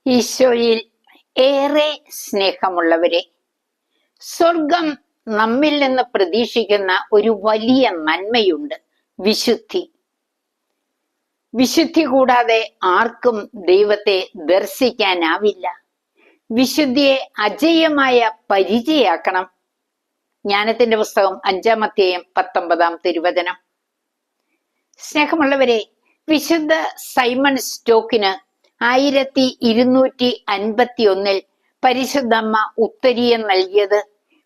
ഈശോയിൽ ഏറെ സ്നേഹമുള്ളവരെ, സ്വർഗം നമ്മിൽ നിന്ന് പ്രതീക്ഷിക്കുന്ന ഒരു വലിയ നന്മയുണ്ട്: വിശുദ്ധി. വിശുദ്ധി കൂടാതെ ആർക്കും ദൈവത്തെ ദർശിക്കാനാവില്ല. വിശുദ്ധിയെ അജയ്യമായ പരിചയാക്കണം. ജ്ഞാനത്തിന്റെ പുസ്തകം 5-ാം അധ്യായം 19-ാം തിരുവചനം. സ്നേഹമുള്ളവരെ, വിശുദ്ധ സൈമൺ സ്റ്റോക്കിന് 1251 പരിശുദ്ധമ്മ ഉത്തരീയം നൽകിയത്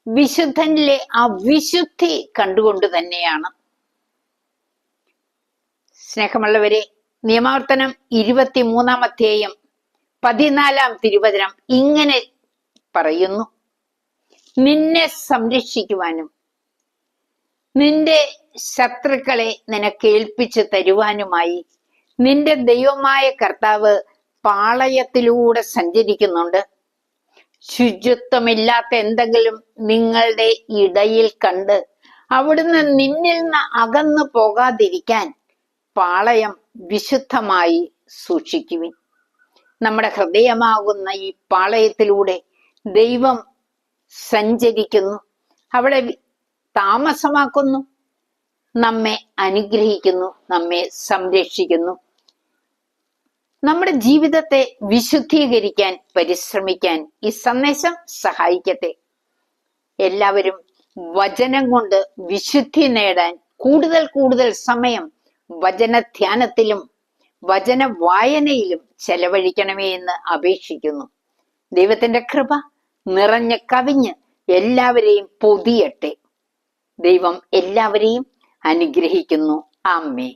വിശുദ്ധനിലെ ആ വിശുദ്ധി കണ്ടുകൊണ്ട് തന്നെയാണ്. സ്നേഹമുള്ളവരെ, നിയമാവർത്തനം 23-ാം അധ്യായം 14-ാം തിരുവചനം ഇങ്ങനെ പറയുന്നു: നിന്നെ സംരക്ഷിക്കുവാനും നിന്റെ ശത്രുക്കളെ നിനക്ക് ഏൽപ്പിച്ചു തരുവാനുമായി നിന്റെ ദൈവമായ കർത്താവ് പാളയത്തിലൂടെ സഞ്ചരിക്കുന്നുണ്ട്. ശുചിത്വമില്ലാത്ത എന്തെങ്കിലും നിങ്ങളുടെ ഇടയിൽ കണ്ട് അവിടുന്ന് നിന്നിൽ നിന്ന് അകന്നു പോകാതിരിക്കാൻ പാളയം വിശുദ്ധമായി സൂക്ഷിക്കുവിൻ. നമ്മുടെ ഹൃദയമാകുന്ന ഈ പാളയത്തിലൂടെ ദൈവം സഞ്ചരിക്കുന്നു, അവിടെ താമസമാക്കുന്നു, നമ്മെ അനുഗ്രഹിക്കുന്നു, നമ്മെ സംരക്ഷിക്കുന്നു. നമ്മുടെ ജീവിതത്തെ വിശുദ്ധീകരിക്കാൻ പരിശ്രമിക്കാൻ ഈ സന്ദേശം സഹായിക്കട്ടെ. എല്ലാവരും വചനം കൊണ്ട് വിശുദ്ധി നേടാൻ കൂടുതൽ സമയം വചനധ്യാനത്തിലും വചന വായനയിലും ചെലവഴിക്കണമേ എന്ന് അപേക്ഷിക്കുന്നു. ദൈവത്തിന്റെ കൃപ നിറഞ്ഞ് കവിഞ്ഞ് എല്ലാവരെയും പൊതിയട്ടെ. ദൈവം എല്ലാവരെയും അനുഗ്രഹിക്കുന്നു. ആമേൻ.